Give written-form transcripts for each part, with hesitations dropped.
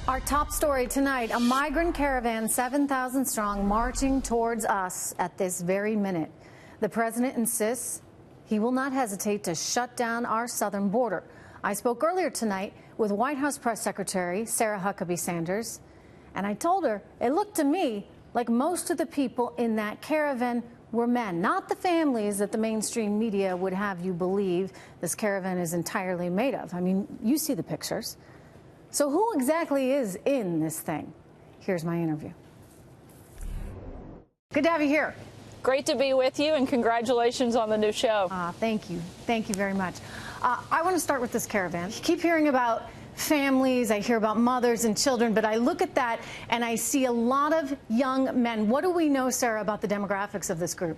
Our top story tonight, a migrant caravan 7,000 strong marching towards us at this very minute. The president insists he will not hesitate to shut down our southern border. I spoke earlier tonight with White House Press Secretary Sarah Huckabee Sanders, and I told her it looked to me like most of the people in that caravan were men, not the families that the mainstream media would have you believe this caravan is entirely made of. I mean, you see the pictures. So who exactly is in this thing? Here's my interview. Good to have you here. Great to be with you, and congratulations on the new show. Thank you. Thank you very much. I want to start with this caravan. I keep hearing about families. I hear about mothers and children, but I look at that and I see a lot of young men. What do we know, Sarah, about the demographics of this group?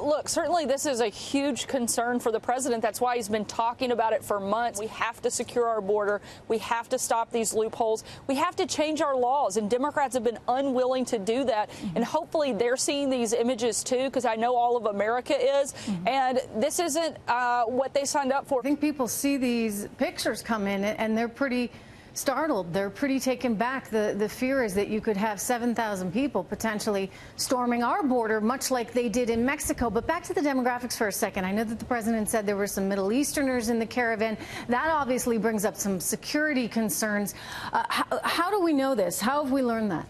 Look, certainly this is a huge concern for the president. That's why he's been talking about it for months. We have to secure our border. We have to stop these loopholes. We have to change our laws, and Democrats have been unwilling to do that. And hopefully they're seeing these images too, because I know all of America is. And this isn't what they signed up for. I think people see these pictures come in and they're pretty startled. They're pretty taken back. The fear is that you could have 7,000 people potentially storming our border, much like they did in Mexico. But back to the demographics for a second. I know that the president said there were some Middle Easterners in the caravan. That obviously brings up some security concerns. How do we know this? How have we learned that?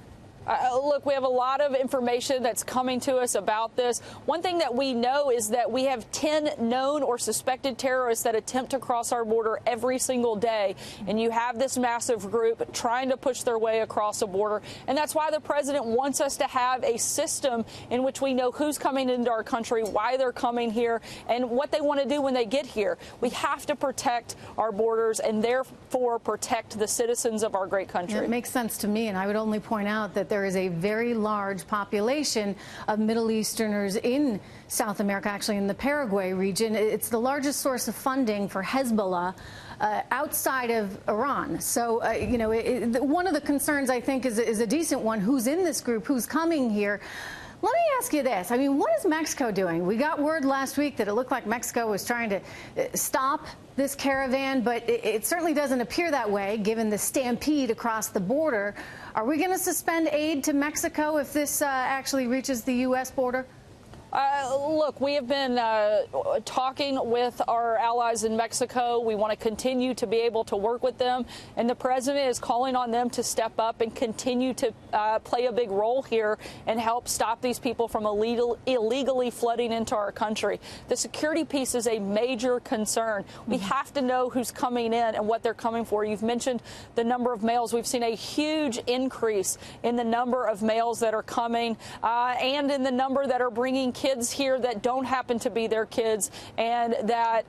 Look, we have a lot of information that's coming to us about this. One thing that we know is that we have 10 known or suspected terrorists that attempt to cross our border every single day. And you have this massive group trying to push their way across the border. And that's why the president wants us to have a system in which we know who's coming into our country, why they're coming here, and what they want to do when they get here. We have to protect our borders and therefore protect the citizens of our great country. It makes sense to me, and I would only point out that there is a very large population of Middle Easterners in South America, actually in the Paraguay region. It's the largest source of funding for Hezbollah outside of Iran. So, one of the concerns, I think, is a decent one. Who's in this group? Who's coming here? Let me ask you this. I mean, what is Mexico doing? We got word last week that it looked like Mexico was trying to stop this caravan, but it certainly doesn't appear that way, given the stampede across the border. Are we going to suspend aid to Mexico if this actually reaches the U.S. border? Look, we have been talking with our allies in Mexico. We want to continue to be able to work with them, and the president is calling on them to step up and continue to play a big role here and help stop these people from illegally flooding into our country. The security piece is a major concern. We have to know who's coming in and what they're coming for. You've mentioned the number of males. We've seen a huge increase in the number of males that are coming and in the number that are bringing kids here that don't happen to be their kids, and that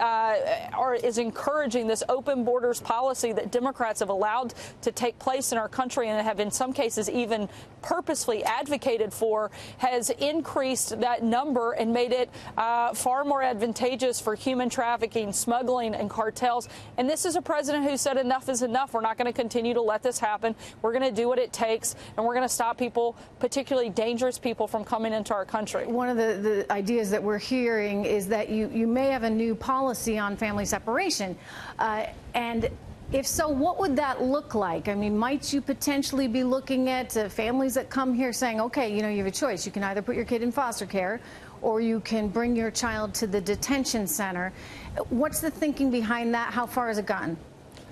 is encouraging this open borders policy that Democrats have allowed to take place in our country and have in some cases even purposefully advocated for, has increased that number and made it far more advantageous for human trafficking, smuggling, and cartels. And this is a president who said enough is enough. We're not going to continue to let this happen. We're going to do what it takes, and we're going to stop people, particularly dangerous people, from coming into our country. One of the ideas that we're hearing is that you may have a new policy on family separation. And if so, what would that look like? I mean, might you potentially be looking at families that come here saying, okay, you have a choice. You can either put your kid in foster care or you can bring your child to the detention center. What's the thinking behind that? How far has it gotten?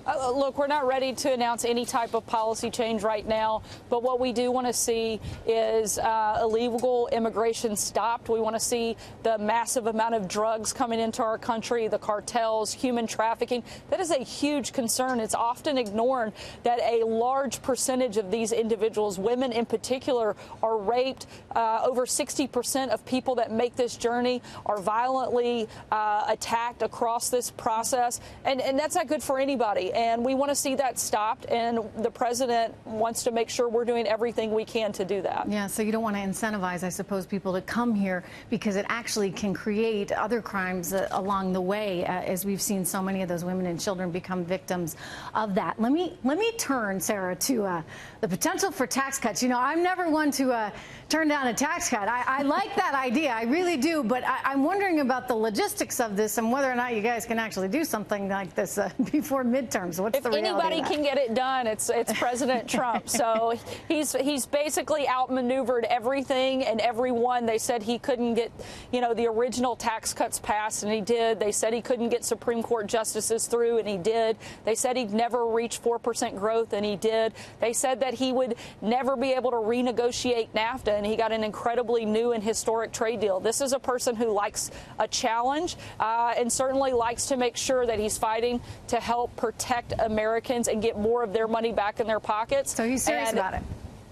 Look, we're not ready to announce any type of policy change right now, but what we do want to see is illegal immigration stopped. We want to see the massive amount of drugs coming into our country, the cartels, human trafficking. That is a huge concern. It's often ignored that a large percentage of these individuals, women in particular, are raped. Over 60% of people that make this journey are violently attacked across this process, and that's not good for anybody. And we want to see that stopped, and the president wants to make sure we're doing everything we can to do that. Yeah, so you don't want to incentivize, I suppose, people to come here because it actually can create other crimes along the way, as we've seen so many of those women and children become victims of that. Let me turn, Sarah, to the potential for tax cuts. I'm never one to turn down a tax cut. I like that idea, I really do, but I'm wondering about the logistics of this and whether or not you guys can actually do something like this before midterm. terms. What's the If reality anybody of that? can get it done, it's President Trump. So he's basically outmaneuvered everything and everyone. They said he couldn't get, the original tax cuts passed, and he did. They said he couldn't get Supreme Court justices through, and he did. They said he'd never reach 4% growth, and he did. They said that he would never be able to renegotiate NAFTA, and he got an incredibly new and historic trade deal. This is a person who likes a challenge and certainly likes to make sure that he's fighting to help protect Americans and get more of their money back in their pockets. So he's serious about it.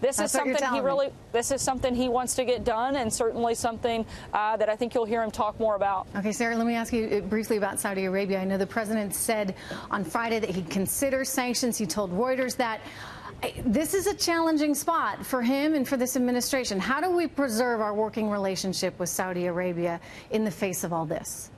This is something he wants to get done, and certainly something that I think you'll hear him talk more about. Okay, Sarah, let me ask you briefly about Saudi Arabia. I know the president said on Friday that he'd consider sanctions. He told Reuters that. This is a challenging spot for him and for this administration. How do we preserve our working relationship with Saudi Arabia in the face of all this?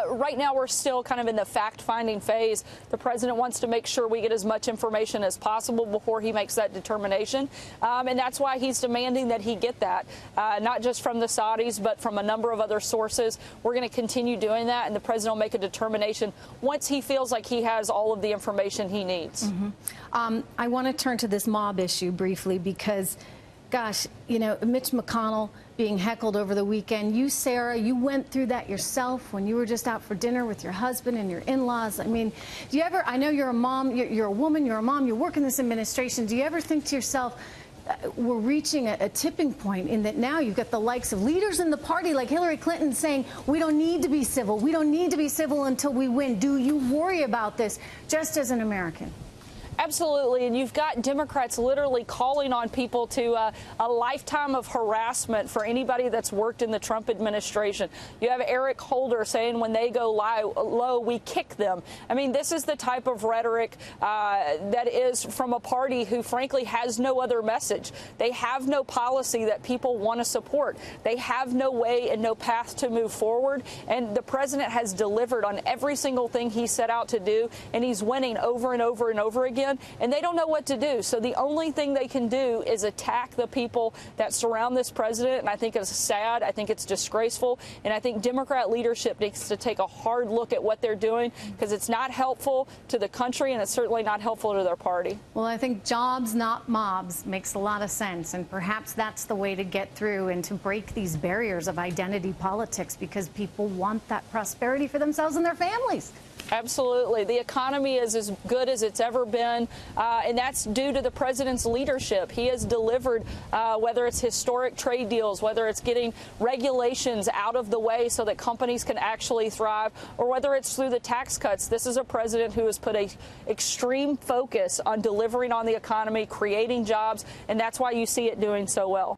Right now, we're still kind of in the fact-finding phase. The president wants to make sure we get as much information as possible before he makes that determination. And that's why he's demanding that he get that, not just from the Saudis, but from a number of other sources. We're going to continue doing that, and the president will make a determination once he feels like he has all of the information he needs. Mm-hmm. I want to turn to this mob issue briefly because, gosh, Mitch McConnell being heckled over the weekend. You, Sarah, you went through that yourself when you were just out for dinner with your husband and your in-laws. I mean, do you ever, I know you're a mom, you're a woman, you're a mom, you work in this administration. Do you ever think to yourself, we're reaching a tipping point in that now you've got the likes of leaders in the party like Hillary Clinton saying, we don't need to be civil. We don't need to be civil until we win. Do you worry about this just as an American? Absolutely, and you've got Democrats literally calling on people to a lifetime of harassment for anybody that's worked in the Trump administration. You have Eric Holder saying when they go low, we kick them. I mean, this is the type of rhetoric that is from a party who, frankly, has no other message. They have no policy that people want to support. They have no way and no path to move forward, and the president has delivered on every single thing he set out to do, and he's winning over and over and over again. And they don't know what to do. So the only thing they can do is attack the people that surround this president. And I think it's sad. I think it's disgraceful. And I think Democrat leadership needs to take a hard look at what they're doing, because it's not helpful to the country, and it's certainly not helpful to their party. Well, I think jobs, not mobs, makes a lot of sense. And perhaps that's the way to get through and to break these barriers of identity politics, because people want that prosperity for themselves and their families. Absolutely. The economy is as good as it's ever been, and that's due to the president's leadership. He has delivered, whether it's historic trade deals, whether it's getting regulations out of the way so that companies can actually thrive, or whether it's through the tax cuts. This is a president who has put an extreme focus on delivering on the economy, creating jobs, and that's why you see it doing so well.